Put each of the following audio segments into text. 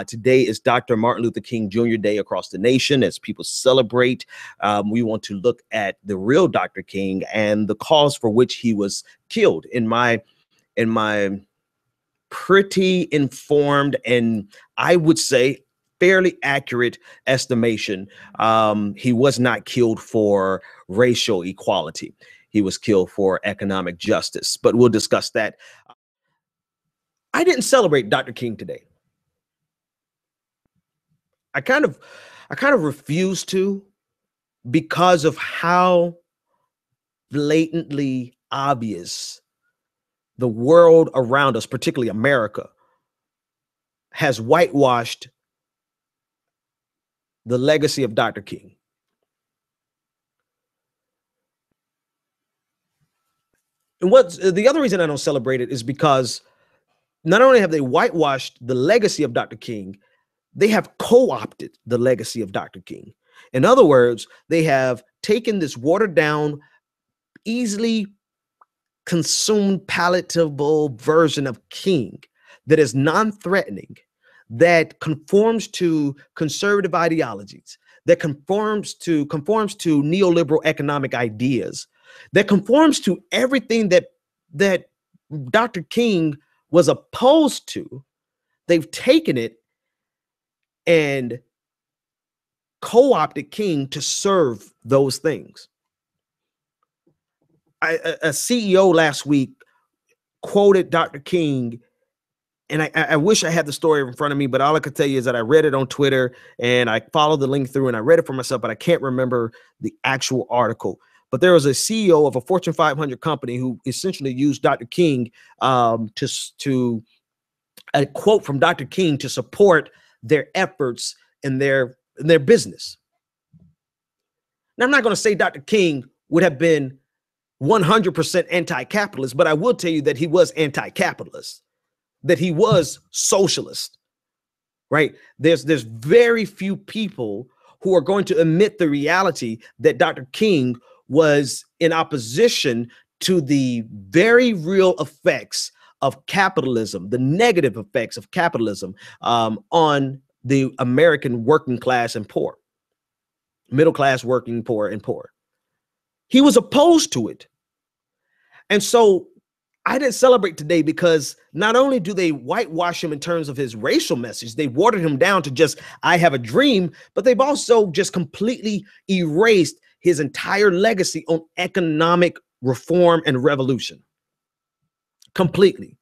Today is Dr. Martin Luther King Jr. Day across the nation as people celebrate. We want to look at the real Dr. King and the cause for which he was killed. In my pretty informed and I would say fairly accurate estimation, he was not killed for racial equality. He was killed for economic justice, but we'll discuss that. I didn't celebrate Dr. King today. I kind of refuse to, because of how blatantly obvious the world around us, particularly America, has whitewashed the legacy of Dr. King. And what's the other reason I don't celebrate it is because not only have they whitewashed the legacy of Dr. King, they have co-opted the legacy of Dr. King. In other words, they have taken this watered down, easily consumed, palatable version of King that is non-threatening, that conforms to conservative ideologies, that conforms to neoliberal economic ideas, that conforms to everything that Dr. King was opposed to. They've taken it and co-opted King to serve those things. A CEO last week quoted Dr. King, and I wish I had the story in front of me, but all I could tell you is that I read it on Twitter and I followed the link through and I read it for myself, but I can't remember the actual article. But there was a CEO of a Fortune 500 company who essentially used Dr. King to a quote from Dr. King to support their efforts in their business. Now, I'm not going to say Dr. King would have been 100% anti-capitalist, but I will tell you that he was anti-capitalist, that he was socialist, right? There's very few people who are going to admit the reality that Dr. King was in opposition to the very real effects of capitalism, the negative effects of capitalism on the American working class and poor, middle class, working, poor, and poor. He was opposed to it. And so I didn't celebrate today because not only do they whitewash him in terms of his racial message, they watered him down to just, I have a dream, but they've also just completely erased his entire legacy on economic reform and revolution. Completely.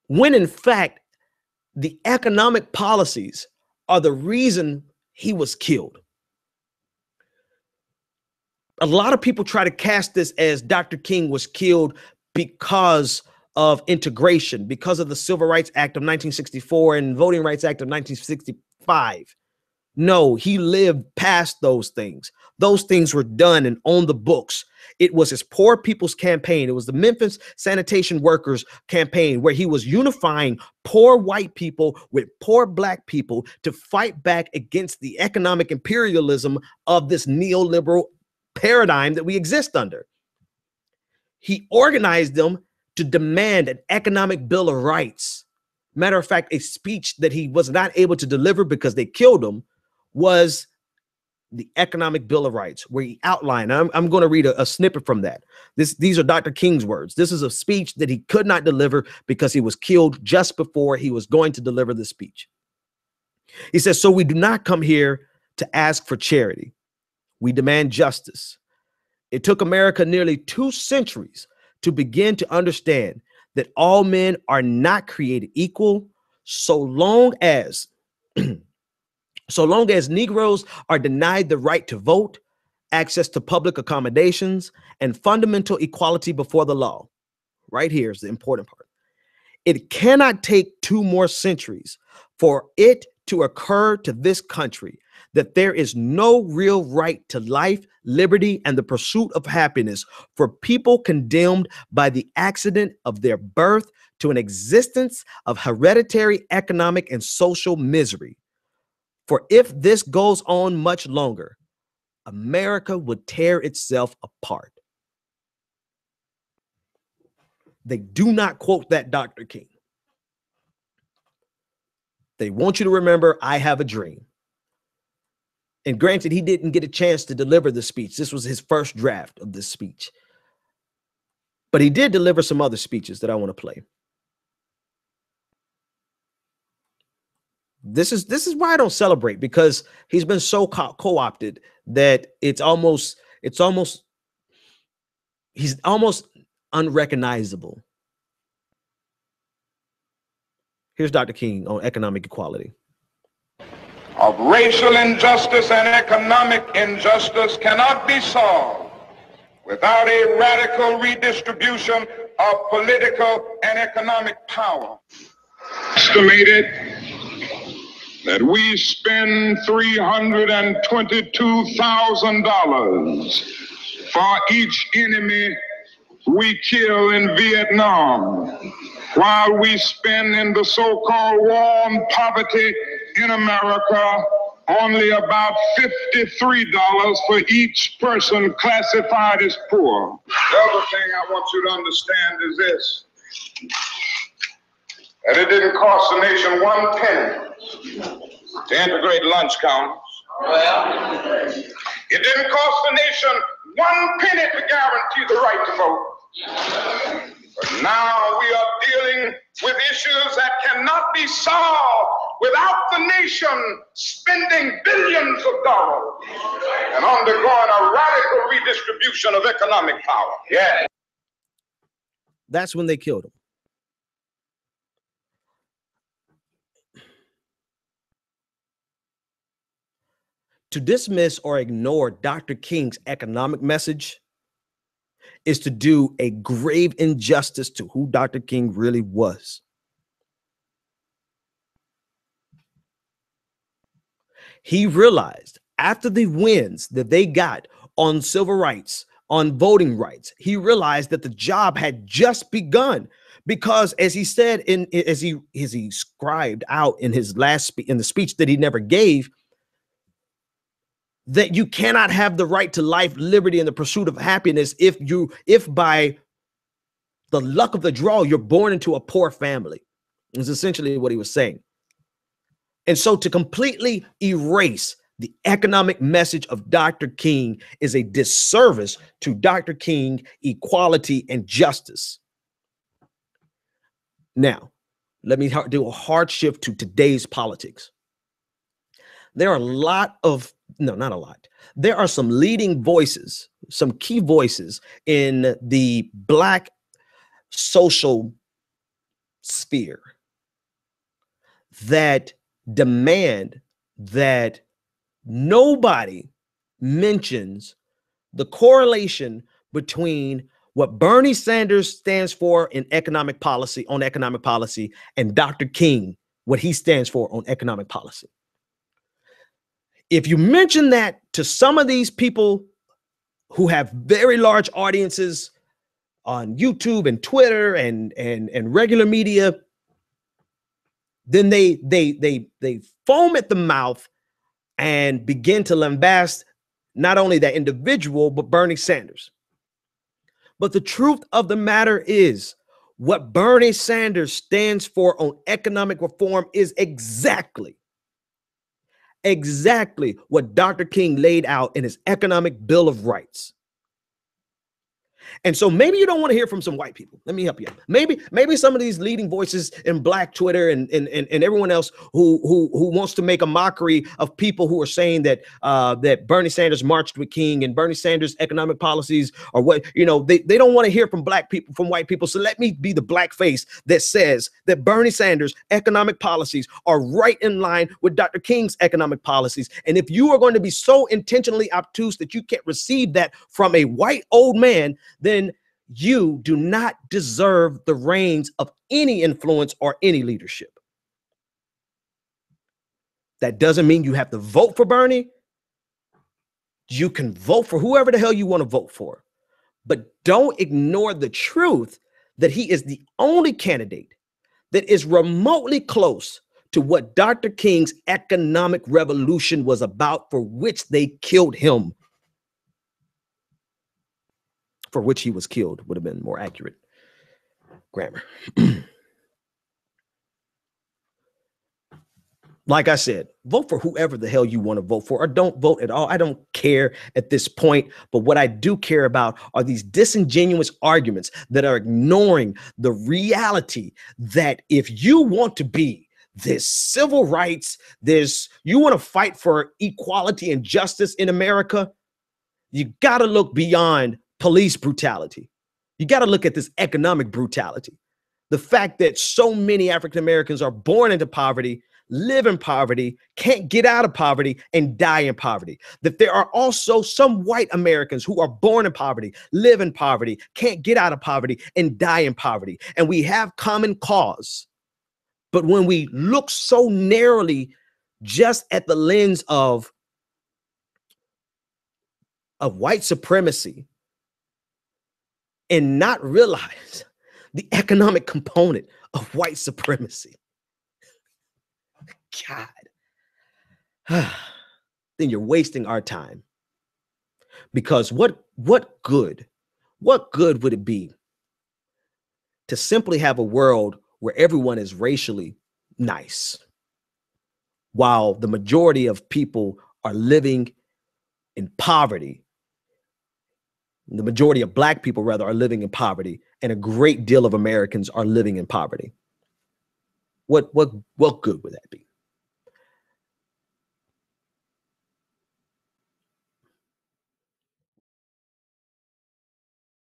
When in fact, the economic policies are the reason he was killed. A lot of people try to cast this as Dr. King was killed because of integration, because of the Civil Rights Act of 1964 and Voting Rights Act of 1965. No, he lived past those things. Those things were done and on the books. It was his poor people's campaign. It was the Memphis sanitation workers campaign where he was unifying poor white people with poor black people to fight back against the economic imperialism of this neoliberal paradigm that we exist under. He organized them to demand an economic bill of rights. Matter of fact, a speech that he was not able to deliver because they killed him was the Economic Bill of Rights, where he outlined, I'm going to read a snippet from that. These are Dr. King's words. This is a speech that he could not deliver because he was killed just before he was going to deliver the speech. He says, so we do not come here to ask for charity. We demand justice. It took America nearly 2 centuries to begin to understand that all men are not created equal, so long as Negroes are denied the right to vote, access to public accommodations, and fundamental equality before the law. Right here is the important part. It cannot take 2 more centuries for it to occur to this country that there is no real right to life, liberty, and the pursuit of happiness for people condemned by the accident of their birth to an existence of hereditary economic and social misery. For if this goes on much longer, America would tear itself apart. They do not quote that Dr. King. They want you to remember, I have a dream. And granted, he didn't get a chance to deliver the speech. This was his first draft of this speech. But he did deliver some other speeches that I want to play. This is why I don't celebrate, because he's been so co-opted that he's almost unrecognizable. Here's Dr. King on economic equality. Of racial injustice and economic injustice cannot be solved without a radical redistribution of political and economic power. Estimated that we spend $322,000 for each enemy we kill in Vietnam, while we spend in the so-called war on poverty in America only about $53 for each person classified as poor. The other thing I want you to understand is this, that it didn't cost the nation 1 penny to integrate lunch counters. It didn't cost the nation 1 penny to guarantee the right to vote. But now we are dealing with issues that cannot be solved without the nation spending billions of dollars and undergoing a radical redistribution of economic power. Yeah. That's when they killed him. To dismiss or ignore Dr. King's economic message is to do a grave injustice to who Dr. King really was. He realized after the wins that they got on civil rights, on voting rights, he realized that the job had just begun, because as he said, as he scribed out in his in the speech that he never gave, that you cannot have the right to life, liberty, and the pursuit of happiness if by the luck of the draw, you're born into a poor family. Is essentially what he was saying. And so to completely erase the economic message of Dr. King is a disservice to Dr. King, equality, and justice. Now, let me do a hard shift to today's politics. There are a lot of, no, not a lot. There are some leading voices, some key voices in the Black social sphere that demand that nobody mentions the correlation between what Bernie Sanders stands for in economic policy, and Dr. King, what he stands for on economic policy. If you mention that to some of these people who have very large audiences on YouTube and Twitter and regular media, then they foam at the mouth and begin to lambast not only that individual, but Bernie Sanders. But the truth of the matter is, what Bernie Sanders stands for on economic reform is exactly what Dr. King laid out in his economic Bill of Rights. And so maybe you don't want to hear from some white people. Let me help you. Maybe some of these leading voices in Black Twitter and everyone else who wants to make a mockery of people who are saying that that Bernie Sanders marched with King and Bernie Sanders' economic policies or what, you know, they don't want to hear from Black people, from white people. So let me be the black face that says that Bernie Sanders' economic policies are right in line with Dr. King's economic policies. And if you are going to be so intentionally obtuse that you can't receive that from a white old man, then you do not deserve the reins of any influence or any leadership. That doesn't mean you have to vote for Bernie. You can vote for whoever the hell you want to vote for, but don't ignore the truth that he is the only candidate that is remotely close to what Dr. King's economic revolution was about, for which they killed him. For which he was killed would have been more accurate grammar. Like I said, vote for whoever the hell you want to vote for, or don't vote at all. I don't care at this point. But what I do care about are these disingenuous arguments that are ignoring the reality that if you want to be this civil rights, you want to fight for equality and justice in America, you got to look beyond police brutality. You got to look at this economic brutality. The fact that so many African Americans are born into poverty, live in poverty, can't get out of poverty, and die in poverty. That there are also some white Americans who are born in poverty, live in poverty, can't get out of poverty, and die in poverty. And we have common cause. But when we look so narrowly just at the lens of white supremacy and not realize the economic component of white supremacy, God, then you're wasting our time. Because what good would it be to simply have a world where everyone is racially nice, while the majority of people are living in poverty? The majority of Black people, rather, are living in poverty, and a great deal of Americans are living in poverty. What good would that be?